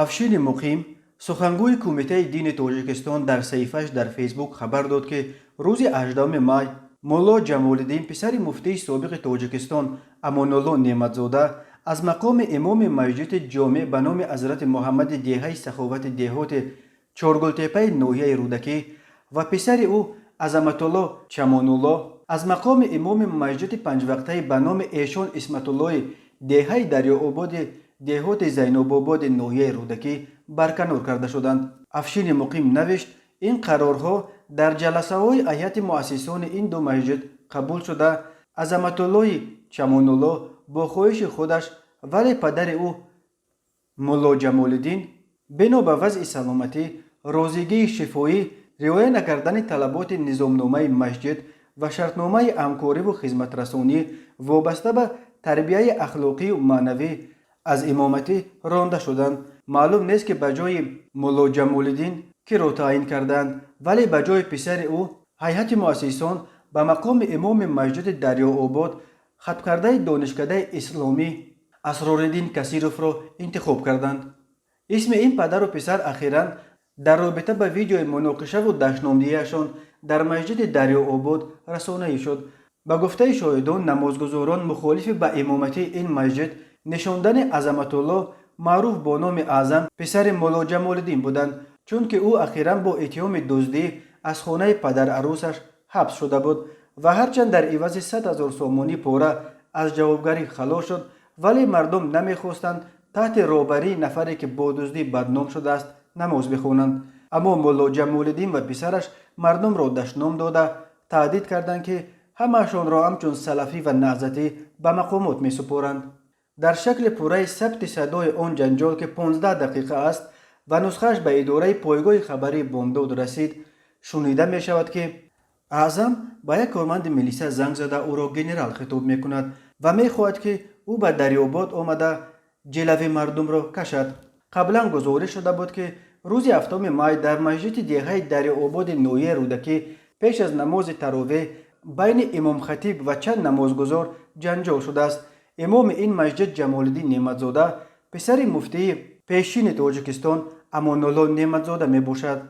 افشین مقیم سخنگوی کمیته دین تاجیکستان در صحیفه‌اش در فیسبوک خبر داد که روز 18 مای مولا جمال الدین پسر مفتی سابق تاجیکستان امان الله نعمتزاده از مقام امام مسجد جامع به نام حضرت محمد دیهه سخاوت دیهات چارگلتپه ناحیه رودکی و پسر او عظمت الله چمان الله از مقام امام مسجد پنج وقته به نام ایشان اسمت الله دیهه دریاآباد دیهات زینب آباد ناحیه رودکی برکنار کرده شدند. افشین مقیم نوشت این قرارها در جلسه های هیئت مؤسسان این دو مسجد قبول شده. عظمت الله چمان الله با خواهش خودش ولی پدر او مولا جمال الدین بنا به وضع سلامتی روزگی شفایی رعایت نکردن طلبات نظامنامه مسجد و شرطنامه همکاری و خدمت رسانی وابسته به تربیه اخلاقی و معنوی از امامتی رانده شدند. معلوم نیست که به جای مولا جمال الدین که را تعیین کردند ولی به جای پسر او هیئت مؤسسان به مقام امام مسجد دریاآباد ختم کرده دانشکده اسلامی اسرارالدین کثیروف را انتخاب کردند. اسم این پدر و پسر اخیراً در رابطه به ویدیوی مناقشه و دشنامدهیشان در مسجد دریاآباد رسانه‌ای شد. به گفته شاهدان نمازگزاران مخالف به امامتی این مسجد نشاندن عظمت الله معروف با نام اعظم پسر مولا جمال الدین بودند، چون که او اخیراً با اتهام دزدی از خانه پدر عروسش حبس شده بود و هرچند در عوض 100,000 سامانی پاره از جوابگری خلاص شد ولی مردم نمیخواستند تحت رهبری نفری که با دزدی بدنام شده است نماز بخوانند. اما مولا جمال الدین و پسرش مردم را دشنام داده تهدید کردند که همه‌شان را همچون سلفی و نهضتی به مقامات می سپارند. در شکل پوره ثبت صدای آن جنجال که 15 دقیقه است و نسخهش به اداره پایگاه خبری بامداد رسید شنیده می شود که اعظم به یک کارمند میلیسا زنگ زده او را گنرال خطاب می کند و می خواهد که او به دریاآباد آمده جلوه مردم را کشد. قبلا گزارش شده بود که روز 7 مای در مسجد دیهه دریاآباد ناحیه رودکی پیش از نماز تراویح بین امام خطیب و چند نمازگزار جنجال شده است. امام این مسجد جمال الدین نعمتزاده پسر مفتی پیشین تاجیکستان امان الله نعمتزاده می باشد.